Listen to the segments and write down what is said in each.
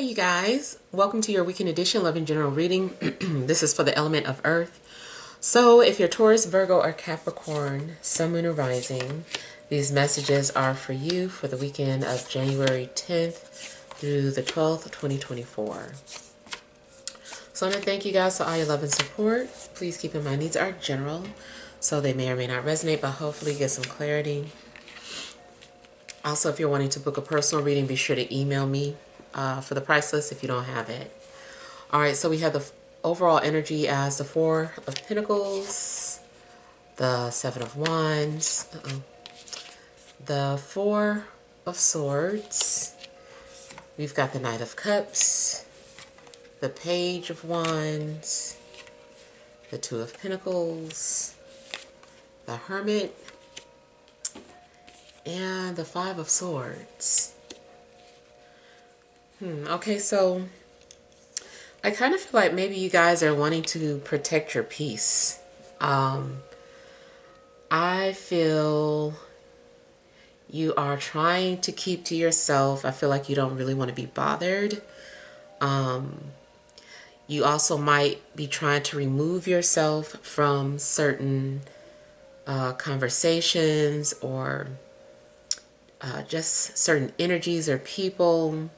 Hey you guys, welcome to your weekend edition Love and General reading. This is for the element of Earth. So if you're Taurus, Virgo, or Capricorn, Sun, Moon, or Rising, these messages are for you for the weekend of January 10th through the 12th, 2024. So I want to thank you guys for all your love and support. Please keep in mind these are general, so they may or may not resonate, but hopefully get some clarity. Also, if you're wanting to book a personal reading, be sure to email me for the price list if you don't have it. All right, so we have the overall energy as the Four of Pentacles, the Seven of Wands, the Four of Swords. We've got the Knight of Cups, the Page of Wands, the Two of Pentacles, the Hermit, and the Five of Swords. Okay, so I kind of feel like maybe you guys are wanting to protect your peace. I feel you are trying to keep to yourself. I feel like you don't really want to be bothered. You also might be trying to remove yourself from certain conversations or just certain energies or people.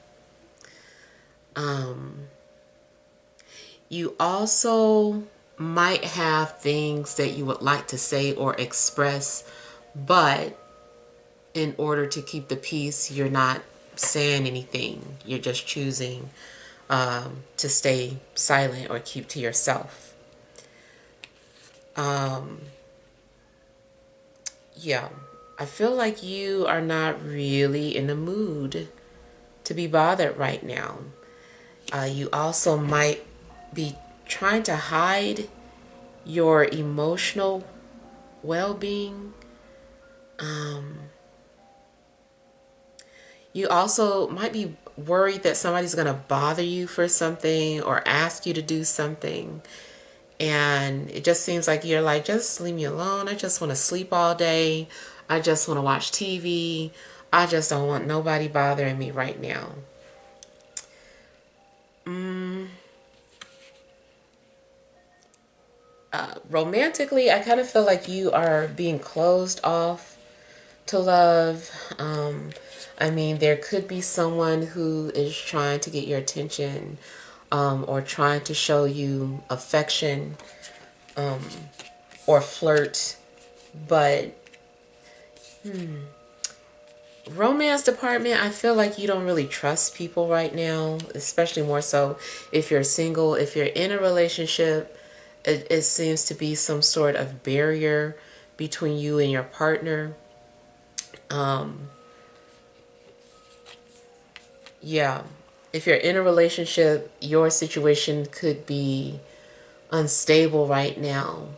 You also might have things that you would like to say or express, but in order to keep the peace, you're not saying anything. You're just choosing to stay silent or keep to yourself. Yeah, I feel like you are not really in the mood to be bothered right now. You also might be trying to hide your emotional well-being. You also might be worried that somebody's going to bother you for something or ask you to do something. And it just seems like you're like, just leave me alone. I just want to sleep all day. I just want to watch TV. I just don't want nobody bothering me right now. Romantically, I kind of feel like you are being closed off to love. I mean, there could be someone who is trying to get your attention or trying to show you affection or flirt, but romance department, I feel like you don't really trust people right now, especially more so if you're single. If you're in a relationship, it seems to be some sort of barrier between you and your partner. Yeah, if you're in a relationship, your situation could be unstable right now.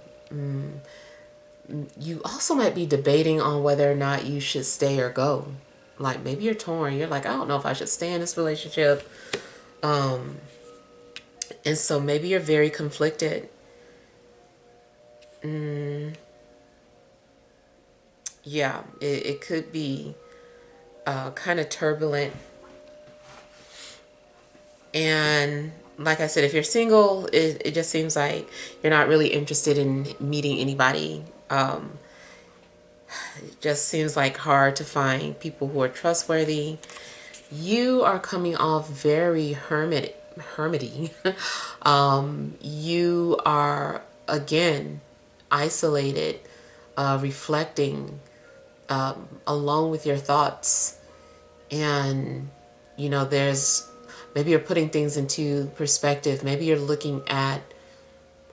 You also might be debating on whether or not you should stay or go. Like maybe you're torn. You're like, I don't know if I should stay in this relationship. And so maybe you're very conflicted. Yeah, it could be kind of turbulent. And like I said, if you're single, it just seems like you're not really interested in meeting anybody. It just seems like hard to find people who are trustworthy. You are coming off very hermity. You are, again, isolated, reflecting, alone with your thoughts. And, you know, maybe you're putting things into perspective. Maybe you're looking at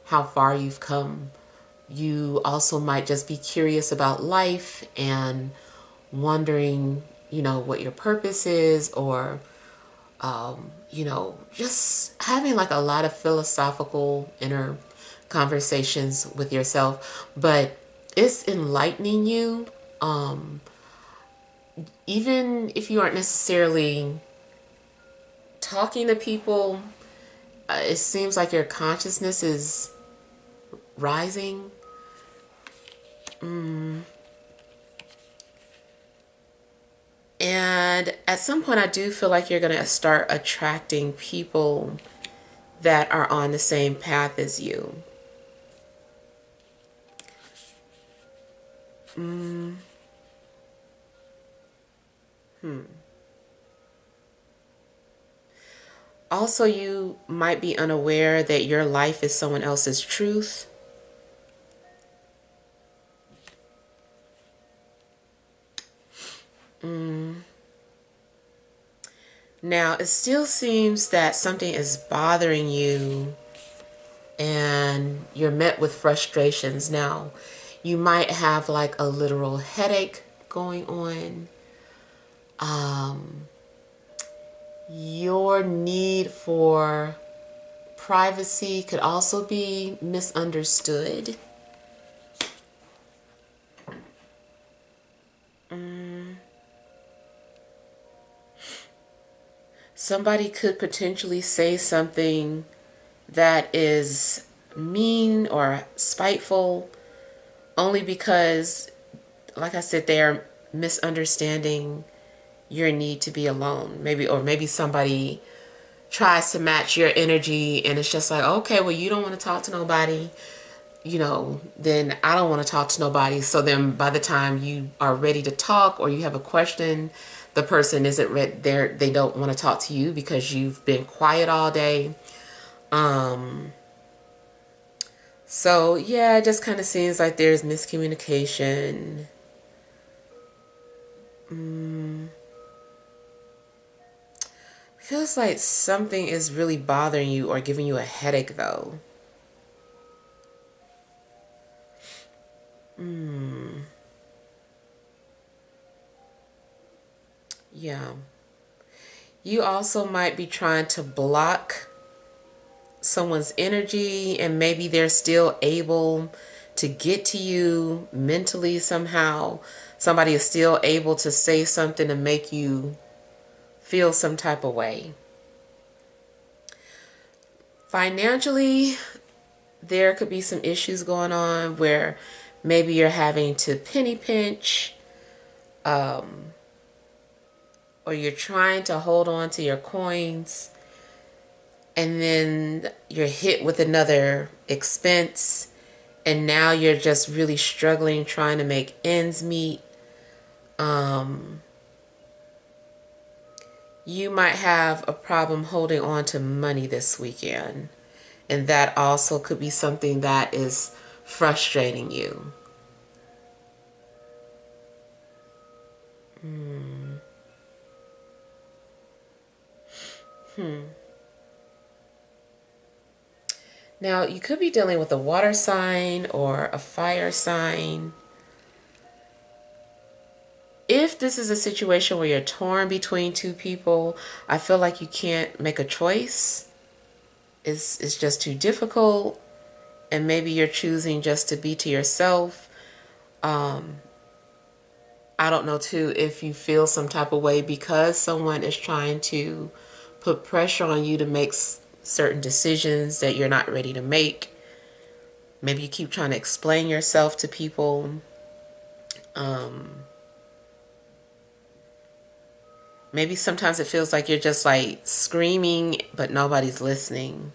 how far you've come. You also might just be curious about life and wondering, you know, what your purpose is, or, you know, just having like a lot of philosophical inner conversations with yourself. But it's enlightening you. Even if you aren't necessarily talking to people, it seems like your consciousness is rising. And at some point, I do feel like you're going to start attracting people that are on the same path as you. Also, you might be unaware that your life is someone else's truth. Now, it still seems that something is bothering you and you're met with frustrations. Now, you might have like a literal headache going on. Your need for privacy could also be misunderstood. Somebody could potentially say something that is mean or spiteful only because, like I said, they are misunderstanding your need to be alone. Maybe somebody tries to match your energy and it's just like, okay, well, you don't want to talk to nobody, then I don't want to talk to nobody. So then by the time you are ready to talk or you have a question, the person isn't ready. They don't want to talk to you because you've been quiet all day. So yeah, it just kind of seems like there's miscommunication. Feels like something is really bothering you or giving you a headache though. Yeah. You also might be trying to block someone's energy and maybe they're still able to get to you mentally somehow. Somebody is still able to say something to make you feel some type of way. Financially, there could be some issues going on where maybe you're having to penny pinch, or you're trying to hold on to your coins and then you're hit with another expense and now you're just really struggling trying to make ends meet. You might have a problem holding on to money this weekend, and that also could be something that is frustrating you. Now, you could be dealing with a water sign or a fire sign. If this is a situation where you're torn between two people, I feel like you can't make a choice. It's just too difficult, and maybe you're choosing just to be to yourself. I don't know too if you feel some type of way because someone is trying to put pressure on you to make certain decisions that you're not ready to make. Maybe you keep trying to explain yourself to people. Maybe sometimes it feels like you're just like screaming, but nobody's listening.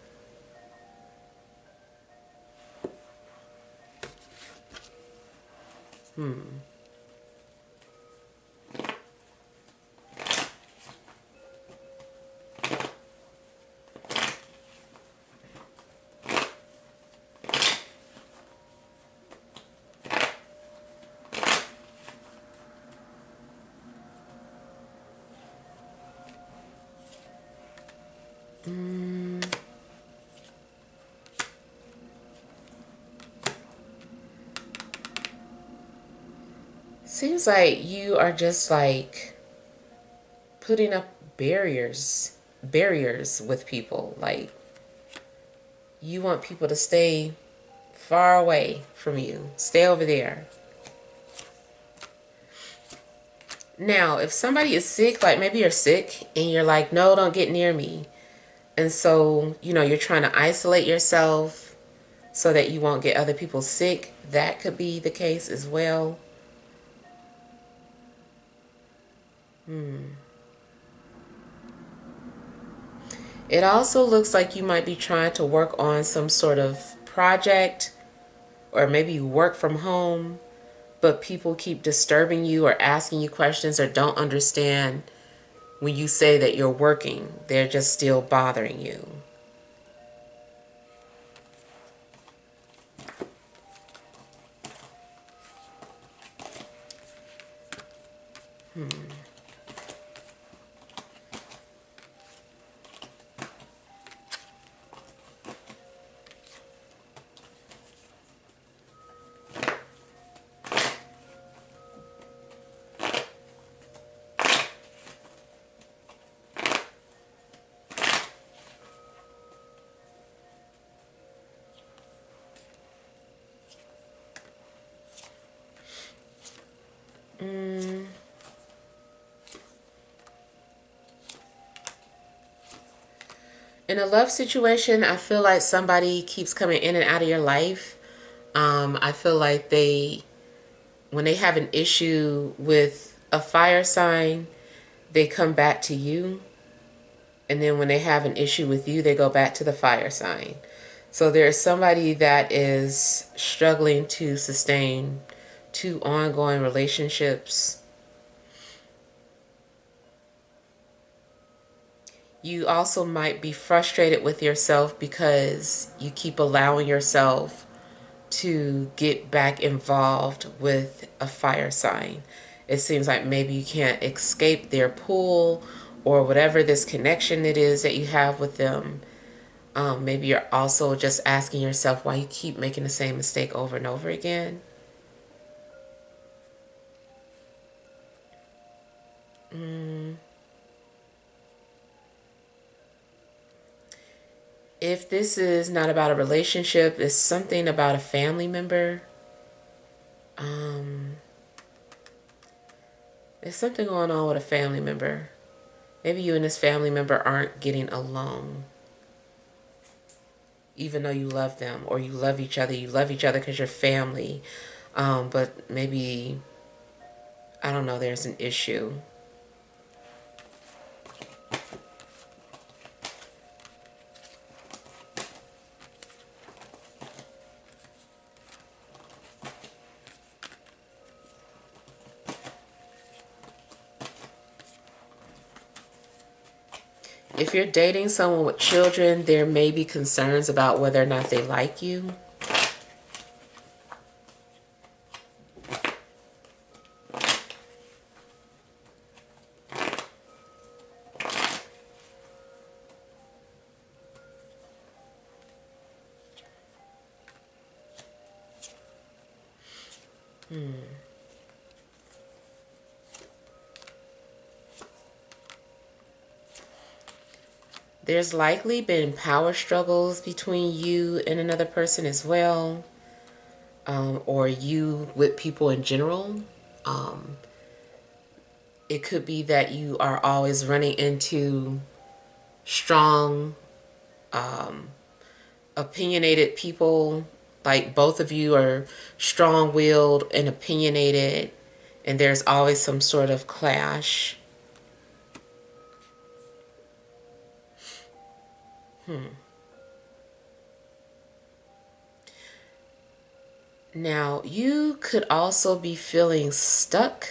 Seems like you are just like putting up barriers with people. Like you want people to stay far away from you. Stay over there. Now, if somebody is sick, like maybe you're sick and you're like, no, don't get near me. And so, you're trying to isolate yourself so that you won't get other people sick. That could be the case as well. It also looks like you might be trying to work on some sort of project, or maybe you work from home, but people keep disturbing you or asking you questions or don't understand when you say that you're working. They're just still bothering you. In a love situation, I feel like somebody keeps coming in and out of your life. I feel like when they have an issue with a fire sign, they come back to you. And then when they have an issue with you, they go back to the fire sign. So there's somebody that is struggling to sustain 2 ongoing relationships. You also might be frustrated with yourself because you keep allowing yourself to get back involved with a fire sign. It seems like maybe you can't escape their pull or whatever this connection it is that you have with them. Maybe you're also just asking yourself why you keep making the same mistake over and over again. If this is not about a relationship, it's something about a family member. There's something going on with a family member. Maybe you and this family member aren't getting along, even though you love them or you love each other. You love each other because you're family. But maybe, I don't know, there's an issue. If you're dating someone with children, there may be concerns about whether or not they like you. There's likely been power struggles between you and another person as well, or you with people in general. It could be that you are always running into strong, opinionated people. Like both of you are strong-willed and opinionated, and there's always some sort of clash. Now, you could also be feeling stuck.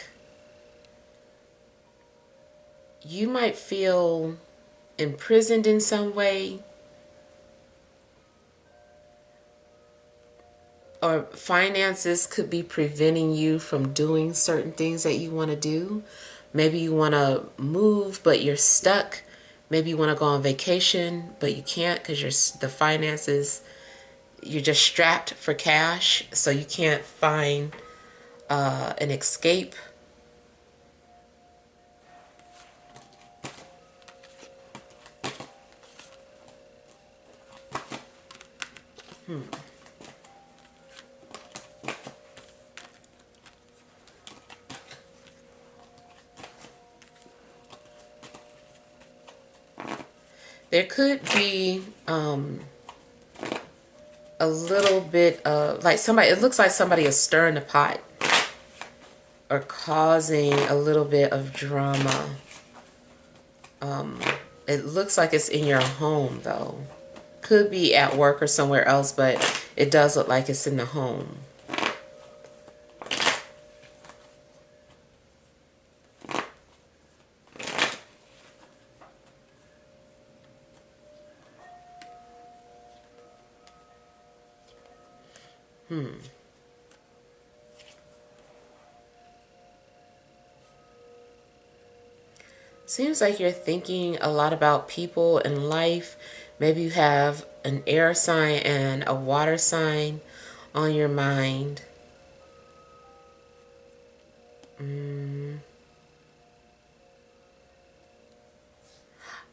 You might feel imprisoned in some way, or finances could be preventing you from doing certain things that you want to do. Maybe you want to move, but you're stuck. Maybe you want to go on vacation, but you can't because the finances, you're just strapped for cash, so you can't find an escape. There could be a little bit of like somebody, it looks like somebody is stirring the pot. or causing a little bit of drama. It looks like it's in your home, though. Could be at work or somewhere else, but it does look like it's in the home. Seems like you're thinking a lot about people in life. Maybe you have an air sign and a water sign on your mind.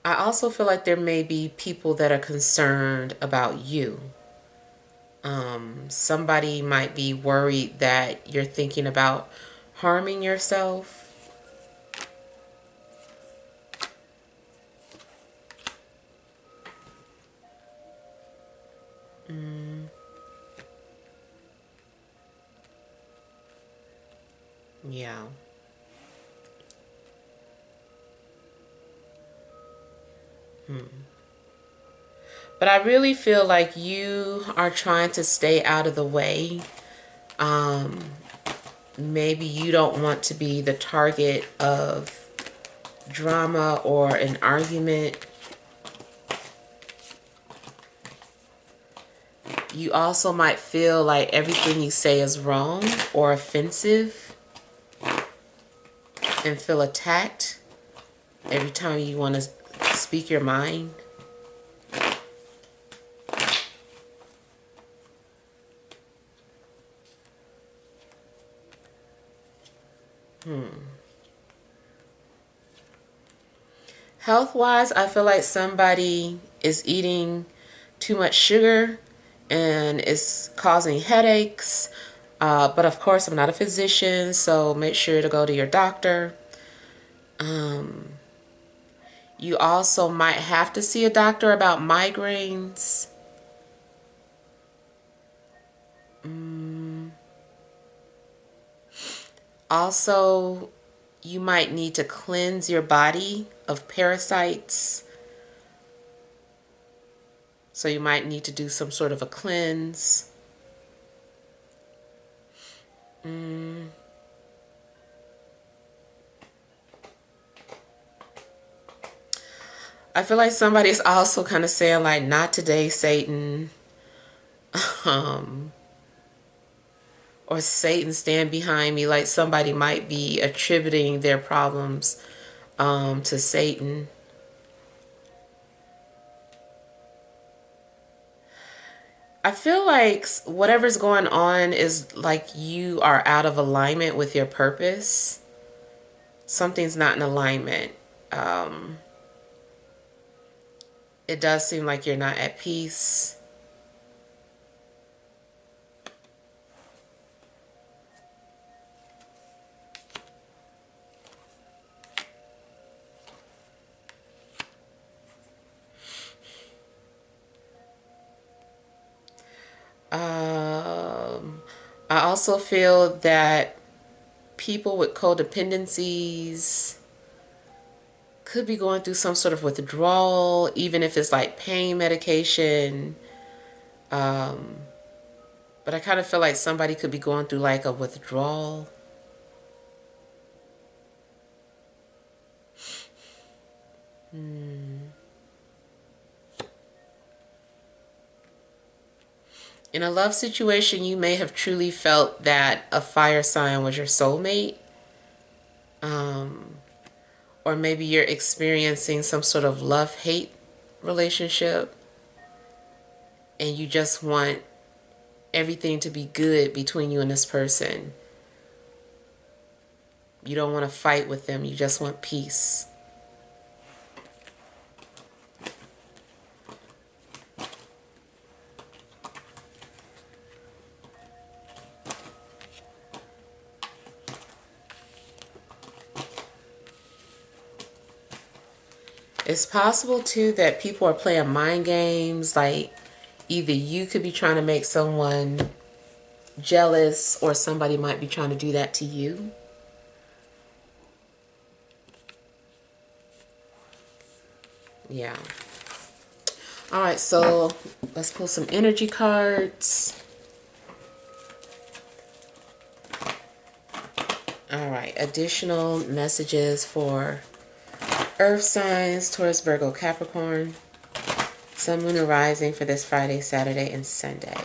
I also feel like there may be people that are concerned about you. Somebody might be worried that you're thinking about harming yourself. Yeah. But I really feel like you are trying to stay out of the way. Maybe you don't want to be the target of drama or an argument. You also might feel like everything you say is wrong or offensive and feel attacked every time you want to speak your mind. Health-wise, I feel like somebody is eating too much sugar and it's causing headaches. But of course, I'm not a physician, so make sure to go to your doctor. You also might have to see a doctor about migraines. Also, you might need to cleanse your body of parasites. So you might need to do some sort of a cleanse. I feel like somebody's also kind of saying like, not today, Satan. Or Satan stand behind me. Like somebody might be attributing their problems to Satan. I feel like whatever's going on is like you are out of alignment with your purpose. Something's not in alignment. It does seem like you're not at peace. I also feel that people with codependencies could be going through some sort of withdrawal, even if it's like pain medication. But I kind of feel like somebody could be going through like a withdrawal. In a love situation, you may have truly felt that a fire sign was your soulmate. Or maybe you're experiencing some sort of love-hate relationship. And you just want everything to be good between you and this person. You don't want to fight with them. You just want peace. It's possible too that people are playing mind games. Like either you could be trying to make someone jealous or somebody might be trying to do that to you. Yeah. All right, so let's pull some energy cards. All right, additional messages for Earth signs, Taurus, Virgo, Capricorn, Sun, Moon, and Rising for this Friday, Saturday, and Sunday.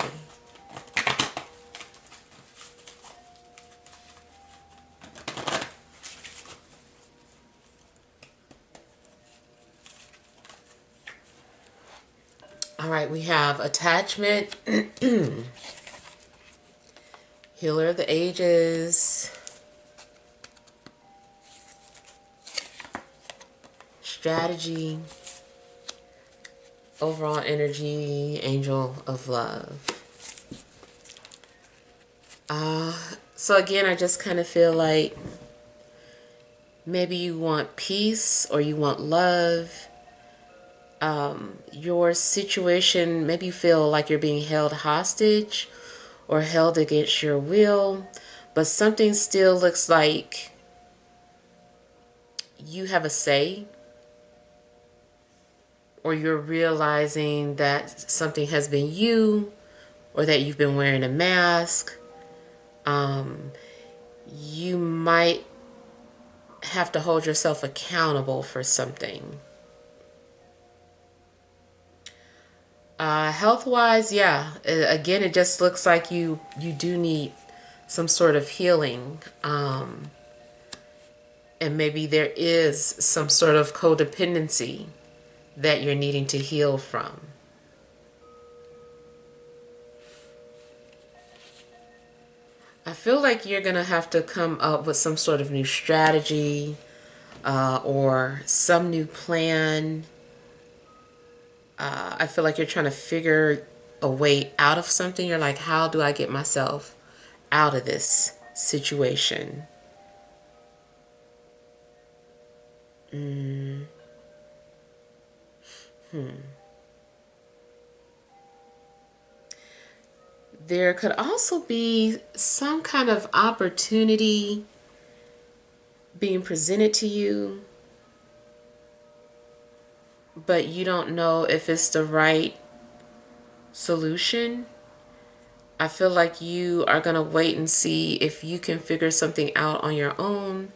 All right, we have attachment, healer of the ages, strategy, overall energy, angel of love. So again, I just kind of feel like maybe you want peace or you want love. Your situation, maybe you feel like you're being held hostage or held against your will, but something still looks like you have a say, or you're realizing that something has been you, or that you've been wearing a mask. You might have to hold yourself accountable for something. Health-wise, yeah. Again, it just looks like you do need some sort of healing. And maybe there is some sort of codependency that you're needing to heal from. I feel like you're going to have to come up with some sort of new strategy or some new plan. I feel like you're trying to figure a way out of something. You're like, how do I get myself out of this situation? There could also be some kind of opportunity being presented to you, but you don't know if it's the right solution. I feel like you are going to wait and see if you can figure something out on your own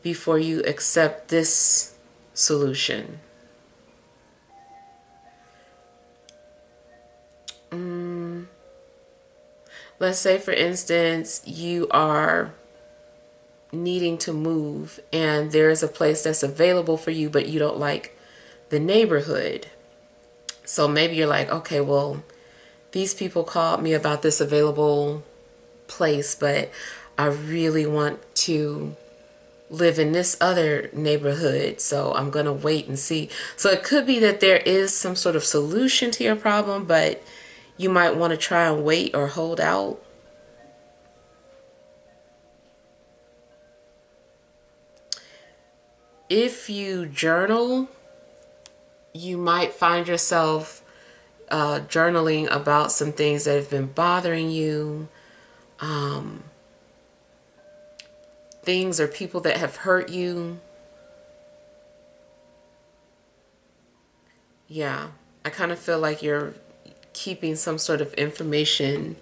before you accept this solution. Let's say, for instance, you are needing to move and there's a place that's available for you, but you don't like the neighborhood. So maybe you're like, okay, well, these people called me about this available place, but I really want to live in this other neighborhood, so I'm going to wait and see. So it could be that there is some sort of solution to your problem, but you might want to try and wait or hold out. If you journal, you might find yourself journaling about some things that have been bothering you, things or people that have hurt you. Yeah, I kind of feel like you're keeping some sort of information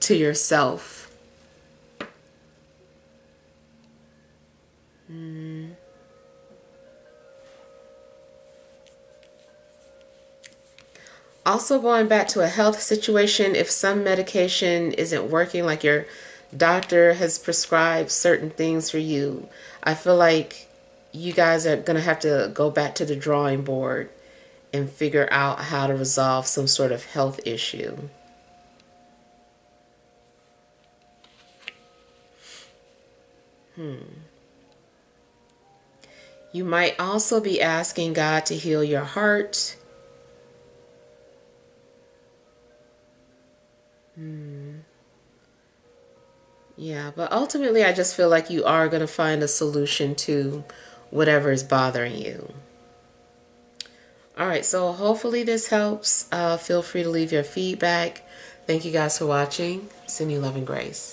to yourself. Also, going back to a health situation, if some medication isn't working, like your doctor has prescribed certain things for you, I feel like you guys are going to have to go back to the drawing board and figure out how to resolve some sort of health issue. You might also be asking God to heal your heart. Yeah, but ultimately I just feel like you are going to find a solution to whatever is bothering you. All right, so hopefully this helps. Feel free to leave your feedback. Thank you guys for watching. Send you love and grace.